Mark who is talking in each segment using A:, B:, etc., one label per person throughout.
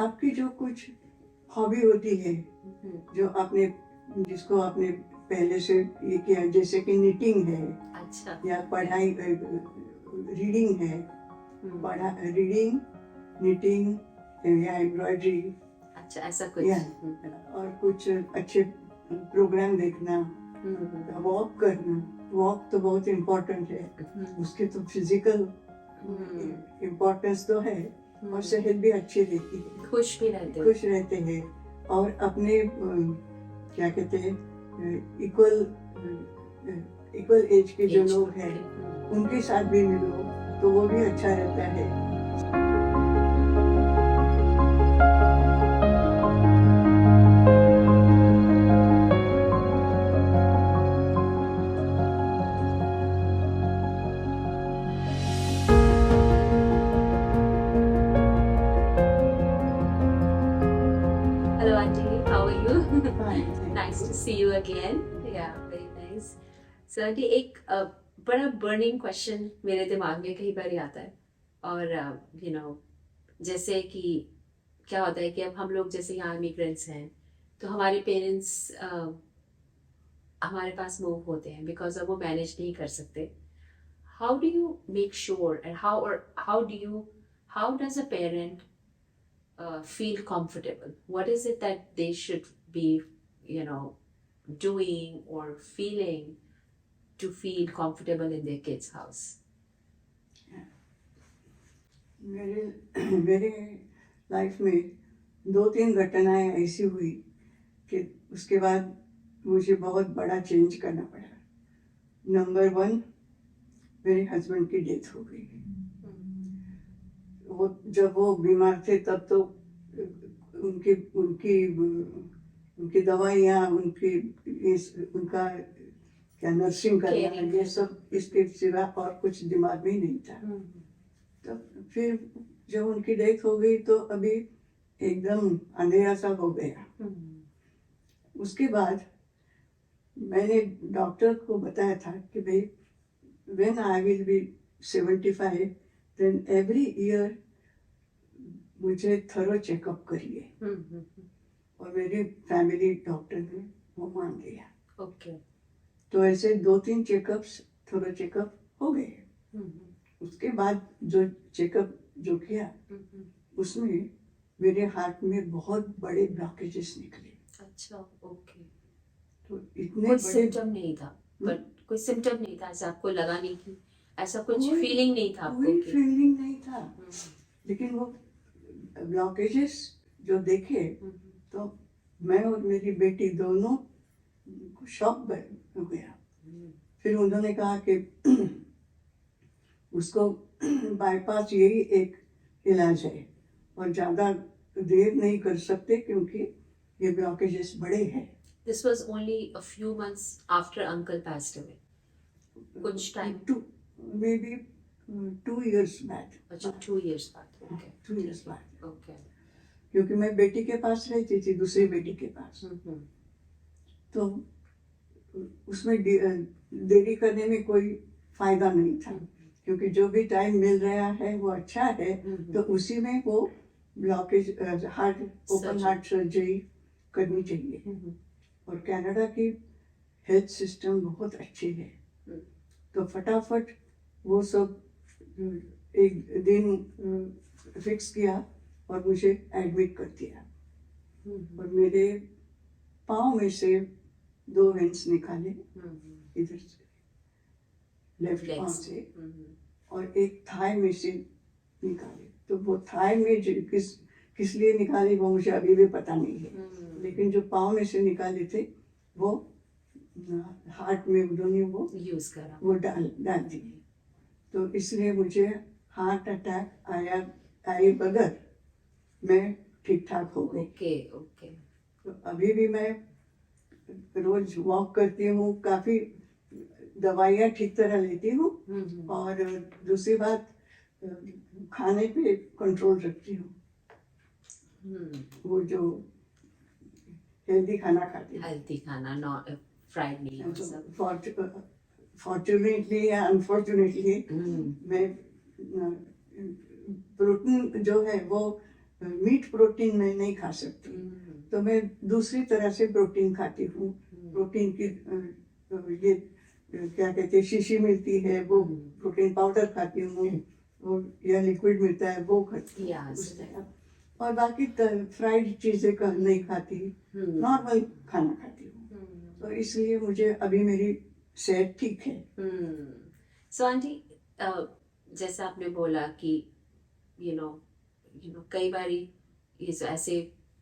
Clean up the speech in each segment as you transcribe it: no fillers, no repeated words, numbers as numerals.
A: आपकी जो कुछ हॉबी होती है, जो आपने जिसको आपने पहले से ये किया, जैसे कि निटिंग है
B: अच्छा
A: या पढ़ाई, रीडिंग है, रीडिंग, निटिंग या एम्ब्रॉयडरी,
B: अच्छा ऐसा कुछ
A: या और कुछ अच्छे प्रोग्राम देखना, वॉक करना। वॉक तो बहुत इम्पोर्टेंट है, उसके तो फिजिकल इम्पोर्टेंस तो है, और सेहत भी अच्छी रहती है,
B: खुश भी रहते
A: खुश रहते हैं। और अपने क्या कहते हैं, इक्वल एज के जो लोग हैं उनके साथ भी मिलो तो वो भी अच्छा रहता है।
B: Hello Auntie, how are you?
A: Fine, thank
B: Nice
A: you.
B: to see you again. Yeah, very nice. So Auntie, एक बड़ा बर्निंग क्वेश्चन मेरे दिमाग में कई बार आता है, और यू नो जैसे कि क्या होता है कि अब हम लोग जैसे यहाँ इमिग्रेंट्स हैं, तो हमारे पेरेंट्स हमारे पास मूव होते हैं बिकॉज अब वो मैनेज नहीं कर सकते. How do you make sure, and how does a parent feel comfortable? What is it that they should be, you know, doing or feeling to feel comfortable in their kid's house?
A: मेरे life में 2-3 घटनाएं ऐसी हुई कि उसके बाद मुझे बहुत बड़ा चेंज करना पड़ा. नंबर 1, मेरे हस्बैंड की डेथ हो गई. जब वो बीमार थे तब तो उनकी उनकी उनकी दवाइयाँ, उनका क्या नर्सिंग करना, ये सब इसके सिवा और कुछ दिमाग में नहीं था. तो फिर जब उनकी डेथ हो गई तो अभी एकदम अंधेरा सा हो गया. उसके बाद मैंने डॉक्टर को बताया था कि भाई when I will be 75 then every year मुझे थरो चेकअप करिए. और मेरी फैमिली डॉक्टर ने वो मान लिया.
B: ओके.
A: तो ऐसे 2-3 चेकअप्स, थोड़ा चेकअप हो गए. उसके बाद जो चेकअप जो किया उसमें मेरे हार्ट में बहुत बड़े ब्लॉकेजेस निकले.
B: अच्छा. ओके.
A: तो इतने
B: कोई
A: बड़े
B: सिम्टम नहीं था, बट कोई सिम्टम नहीं था, ऐसा आपको लगा नहीं कि ऐसा कुछ फीलिंग नहीं था आपको?
A: कोई फीलिंग नहीं था. लेकिन वो ब्लॉकेजेस जो देखे तो मैं और मेरी बेटी दोनों शॉक हो गया. फिर उन्होंने कहा कि उसको बाईपास यही एक इलाज है और ज़्यादा देर नहीं कर सकते क्योंकि ये ब्लॉकेजेस बड़े हैं.
B: This was only a few months after uncle passed away. कुछ टाइम?
A: Maybe 2 years back.
B: अच्छा, 2 years बाद. Okay.
A: 2 years बाद.
B: Okay.
A: क्योंकि मैं बेटी के पास रहती थी, दूसरी बेटी के पास. तो उसमें देरी करने में कोई फायदा नहीं था, क्योंकि जो भी टाइम मिल रहा है वो अच्छा है. तो उसी में वो ब्लॉकेज ओपन हार्ट सर्जरी करनी चाहिए. और कनाडा की हेल्थ सिस्टम बहुत अच्छी है. तो फटाफट वो सब एक दिन फिक्स किया और मुझे एडमिट कर दिया. और मेरे पाँव में से 2 वेंस निकाले, इधर से लेफ्ट पाँव से, और एक थाई में से निकाले. तो वो थाई में किस लिए निकाले वो मुझे अभी भी पता नहीं है. लेकिन जो पाँव में से निकाले थे वो हार्ट में उन्होंने वो
B: यूज करा,
A: वो डाल दिए. तो इसलिए मुझे हार्ट अटैक आए बगैर मैं ठीक ठाक हो गई.
B: ओके.
A: तो अभी भी मैं रोज वॉक करती हूँ, काफी दवाइयाँ ठीक तरह लेती हूँ. और दूसरी बात, खाने पे कंट्रोल रखती हूँ. वो जो हेल्दी खाना खाती हूँ.
B: हेल्दी खाना, नॉट फ्राइड नहीं.
A: फॉर्चुनेटली या अनफॉर्चुनेटली मैं प्रोटीन जो है वो मीट प्रोटीन मैं नहीं खा सकती, तो मैं दूसरी तरह से प्रोटीन खाती हूँ। प्रोटीन की ये क्या कहते हैं, शीशी मिलती है, वो प्रोटीन पाउडर खाती हूँ, और या लिक्विड मिलता है वो खाती हूँ
B: Yes.
A: उस तरह। और बाकी फ्राइड चीजें नहीं खाती, नॉर्मल खाना खाती हूँ। तो इसलिए मुझे अभी मेरी सेहत ठीक है।
B: सो आंटी, जैसा आपने बोला कि यू नो कई बारी ये जो ऐसे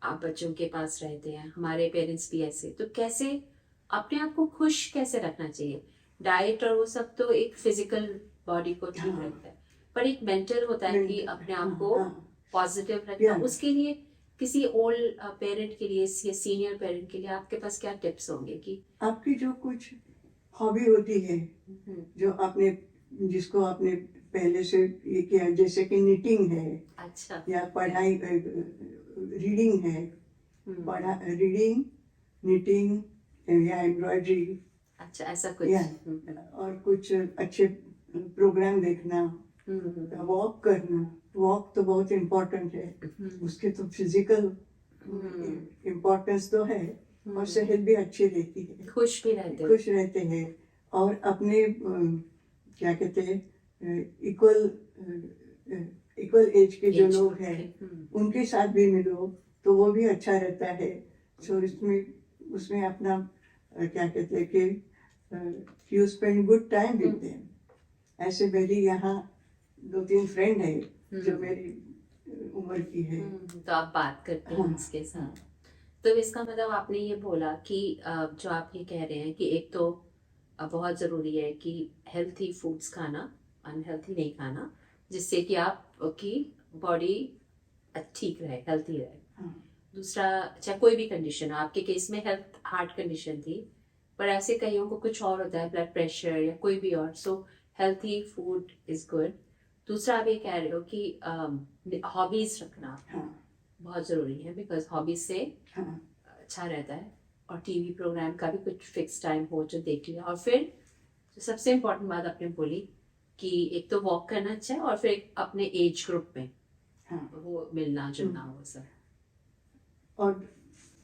B: आप बच्चों के पास रहते हैं, हमारे पेरेंट्स भी ऐसे, तो कैसे अपने आप को खुश कैसे रखना चाहिए? डाइट और वो सब तो एक फिजिकल बॉडी को ठीक
A: हाँ।
B: रखता है, पर एक मेंटल होता है कि अपने आप को पॉजिटिव रखना।
A: Yeah.
B: उसके लिए किसी ओल्ड पेरेंट के लिए या सीनियर पेरेंट के लिए आपके पास क्या टिप्स होंगे कि
A: आपकी जो कुछ हॉबी होती है, जो आपने जिसको आपने पहले से ये किया, जैसे कि निटिंग है,
B: अच्छा,
A: या पढ़ाई, रीडिंग है, रीडिंग, निटिंग या एम्ब्रॉयडरी,
B: अच्छा ऐसा कुछ।
A: या और कुछ अच्छे प्रोग्राम देखना, वॉक करना। वॉक तो बहुत इम्पोर्टेंट है, उसके तो फिजिकल इम्पोर्टेंस तो है, और सेहत भी अच्छी रहती है,
B: खुश भी रहते हैं।
A: खुश रहते हैं। और अपने क्या कहते हैं, इक्वल एज के जो लोग हैं उनके साथ भी मिलो तो वो भी अच्छा रहता है। सो उसमें अपना क्या कहते हैं कि you spend good time with them. ऐसे मेरी यहाँ 2-3 फ्रेंड है जो मेरी उम्र की है।
B: तो आप बात करते हैं
A: हाँ,
B: उसके साथ। तो इसका मतलब आपने ये बोला कि जो आप ये कह रहे हैं कि एक तो बहुत ज़रूरी है कि हेल्थी फूड्स खाना, अनहेल्थी नहीं खाना, जिससे कि आपकी बॉडी ठीक रहे, हेल्थी रहे।
A: हाँ,
B: दूसरा, चाहे कोई भी कंडीशन हो, आपके केस में हेल्थ हार्ट कंडीशन थी, पर ऐसे कईयों को कुछ और होता है, ब्लड प्रेशर या कोई भी और, सो हेल्थी फूड इज गुड। दूसरा आप ये कह रहे हो कि हॉबीज रखना
A: हाँ,
B: बहुत ज़रूरी है, बिकॉज हॉबीज से
A: हाँ,
B: अच्छा रहता है। और टीवी प्रोग्राम का भी कुछ फिक्स टाइम हो जो देख लिया। और फिर जो सबसे इम्पोर्टेंट बात आपने बोली कि एक तो वॉक करना अच्छा है, और फिर एक अपने एज ग्रुप में
A: हाँ।
B: वो मिलना जुलना वो सब।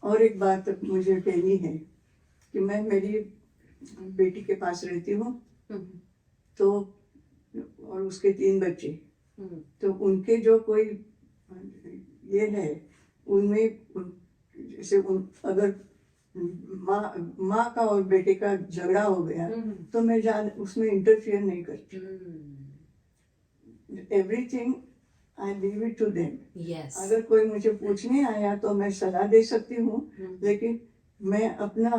A: और एक बात मुझे कहनी है कि मैं मेरी बेटी के पास रहती हूँ, तो और उसके 3 बच्चे, तो उनके जो कोई ये है उनमें, जैसे अगर माँ का और बेटे का झगड़ा हो गया तो मैं उसमें इंटरफियर नहीं करती। Everything I leave it to them.
B: Yes,
A: अगर कोई मुझे पूछने आया तो मैं सलाह दे सकती हूँ, लेकिन मैं अपना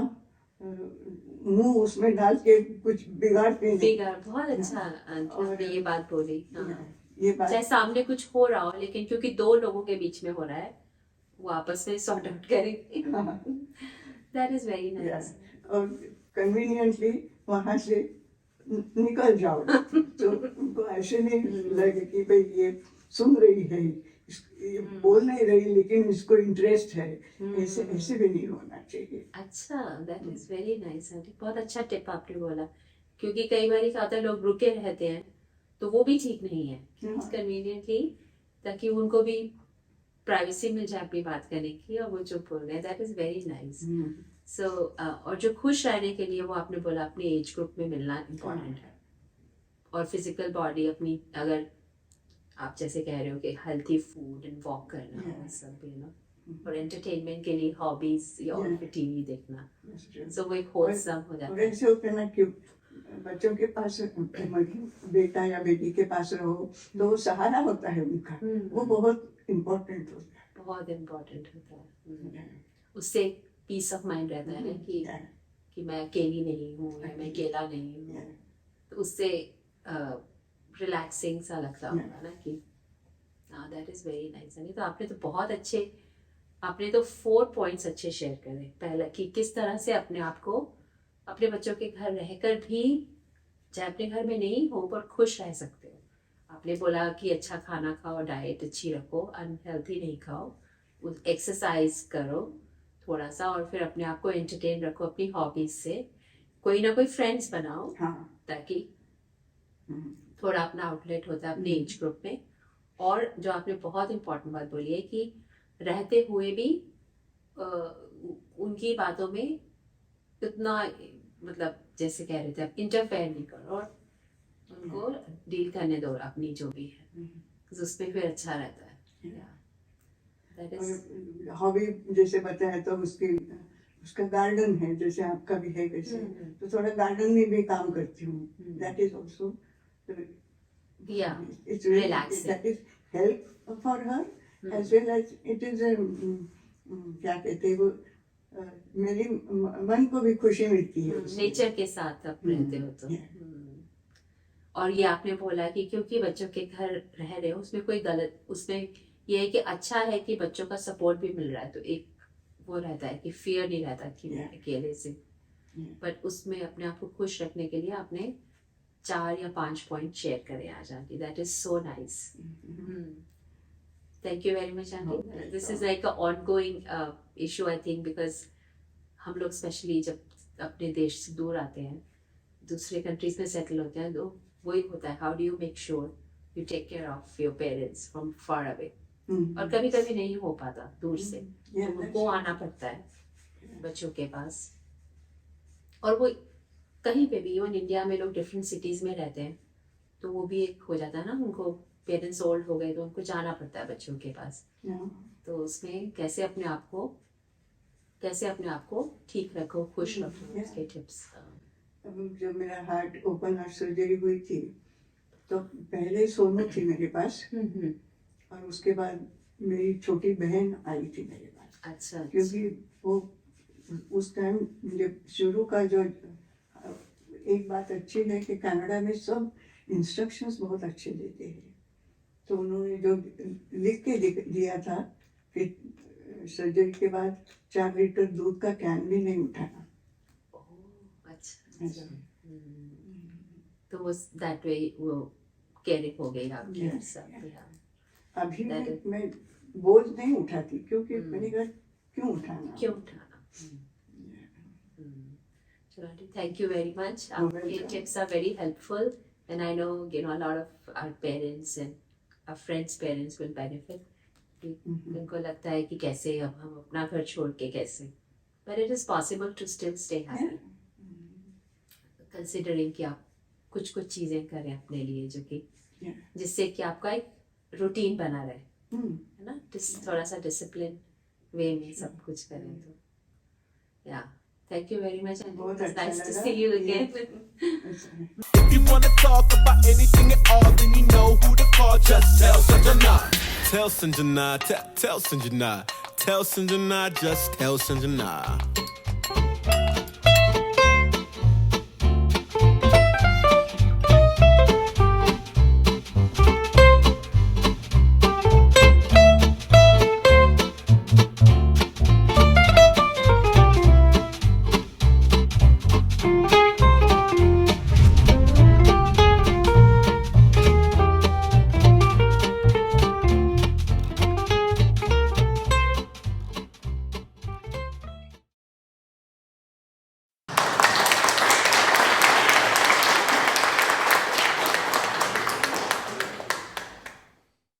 A: मुंह उसमें डाल के कुछ बिगाड़ती नहीं।
B: बिगाड़, बहुत अच्छा आपने ये बात बोली।
A: ये बात
B: चाहे सामने कुछ हो रहा हो, लेकिन क्योंकि 2 लोगों के बीच में हो रहा है, वो आपस में सॉर्ट आउट करेंगे। That is very nice.
A: और कन्वीनियंटली वहां से निकल जाओ तो उनको ऐसे नहीं लगे कि भाई ये सुन रही है, ये बोल नहीं रही लेकिन इसको इंटरेस्ट है। ऐसे ऐसे भी नहीं होना चाहिए।
B: अच्छा, that is very nice aunty, बहुत अच्छा टिप आपने बोला। क्योंकि कई बार क्या होता है, लोग रुके रहते हैं, तो वो भी ठीक नहीं है। कन्वीनियंटली, ताकि उनको भी प्राइवेसी मिल जाए अपनी बात करने की, और वो चुप हो गए। That is very nice. So और जो खुश रहने के लिए, वो आपने बोला अपने एज ग्रुप में मिलना इम्पोर्टेंट है, और फिजिकल बॉडी अपनी, अगर आप जैसे कह रहे हो कि हेल्थी फूड एंड वॉक करना, वो सब यू नो, और एंटरटेनमेंट के लिए हॉबीज या और फिर टीवी देखना, सो वो एक होलसम हो जाता
A: और
B: है।
A: ऐसे होता है ना कि बच्चों के पास, बेटा या बेटी के पास रहो तो वो सहारा होता है उनका, वो बहुत इम्पोर्टेंट होता है।
B: बहुत इम्पोर्टेंट होता है। उससे पीस ऑफ माइंड रहता है ना कि मैं अकेली नहीं हूँ या मैं अकेला नहीं हूँ, तो उससे रिलैक्सिंग सा लगता होगा ना कि दैट इज वेरी नाइस। तो आपने तो बहुत अच्छे, आपने तो 4 पॉइंट्स अच्छे शेयर करे। पहला कि किस तरह से अपने आप को अपने बच्चों के घर रहकर भी, चाहे अपने घर में नहीं हो पर खुश रह सकते हो। आपने बोला कि अच्छा खाना खाओ, डाइट अच्छी रखो, अनहेल्थी नहीं खाओ, एक्सरसाइज करो थोड़ा सा, और फिर अपने आप को एंटरटेन रखो अपनी हॉबीज से। कोई ना कोई फ्रेंड्स बनाओ, ताकि थोड़ा अपना आउटलेट होता है अपने एज ग्रुप में। और जो आपने बहुत इम्पोर्टेंट बात बोली है कि रहते हुए भी उनकी बातों में इतना मतलब जैसे कह रहे थे आप इंटरफेयर नहीं करो और उनको डील करने दो अपनी जो भी है, तो उसमें फिर अच्छा रहता है। दैट इज
A: हॉबी जैसे बताया तो उसका गार्डन है, जैसे आपका भी है वैसे, तो थोड़ा गार्डन में भी काम करती हूँ। दैट इज ऑल्सो
B: या
A: it's
B: Relaxing.
A: that is help for her as well as it is क्या कहते हैं वो मेरी मन को भी खुशी मिलती है उससे।
B: नेचर के साथ आप रहते हो तो और ये आपने बोला कि क्योंकि बच्चों के घर रह रहे हो उसमें कोई गलत, उसमें ये है कि अच्छा है कि बच्चों का सपोर्ट भी मिल रहा है, तो एक वो रहता है कि फियर नहीं रहता कि मैं अकेले से, बट उसमें अपने आप को खुश रखने के लिए आपने 4 या 5 पॉइंट शेयर करे आज aunty. That is so nice. Thank you very much aunty. This is like a ongoing issue I think, because हम लोग स्पेशली जब अपने देश से दूर आते हैं, दूसरे कंट्रीज में सेटल होते हैं, तो वही होता है, how do you make sure you take care of your parents from far away. और कभी कभी नहीं हो पाता दूर से, तो उनको आना पड़ता है बच्चों के पास। और वो कहीं पे भी, इवन इंडिया में लोग डिफरेंट सिटीज में रहते हैं, तो वो भी एक हो जाता है ना, उनको पेरेंट्स ओल्ड हो गए तो उनको जाना पड़ता है बच्चों के पास। तो उसमें कैसे अपने आप को ठीक रखो, खुश रखो, उसके टिप्स।
A: जब मेरा ओपन हार्ट सर्जरी हुई थी तो पहले सोनू थी मेरे पास, और उसके बाद मेरी छोटी बहन आई थी मेरे पास।
B: अच्छा।
A: क्योंकि वो उस टाइम जब शुरू का जो एक बात अच्छी है कि कनाडा में सब इंस्ट्रक्शंस बहुत अच्छे देते हैं, तो उन्होंने जो लिख के दिया था कि सर्जरी के बाद 4 लीटर दूध का कैन भी नहीं उठाना।
B: अच्छा। तो वो दैट वे वो केयरिंग हो गई आपकी सब।
A: अभी मैं बोझ नहीं उठाती, क्योंकि मैंने कहा क्यों उठाना।
B: Thank you very much. Your tips are very helpful, and I know a lot of our parents and our friends' parents will benefit. उनको लगता है कि कैसे अब हम अपना घर छोड़ के कैसे, but it is possible to still stay happy, considering कि आप कुछ चीजें करें अपने लिए जो कि जिससे कि आपका एक रूटीन बना रहे, है ना, थोड़ा सा डिसिप्लिन वे में सब कुछ करें। तो या thank you very much, and it's nice to see you again.
C: If you wanna talk about anything at all, then you know who to call. Just tell Sanjana. Tell Sanjana. Tell Sanjana. Tell Sanjana. Just tell Sanjana.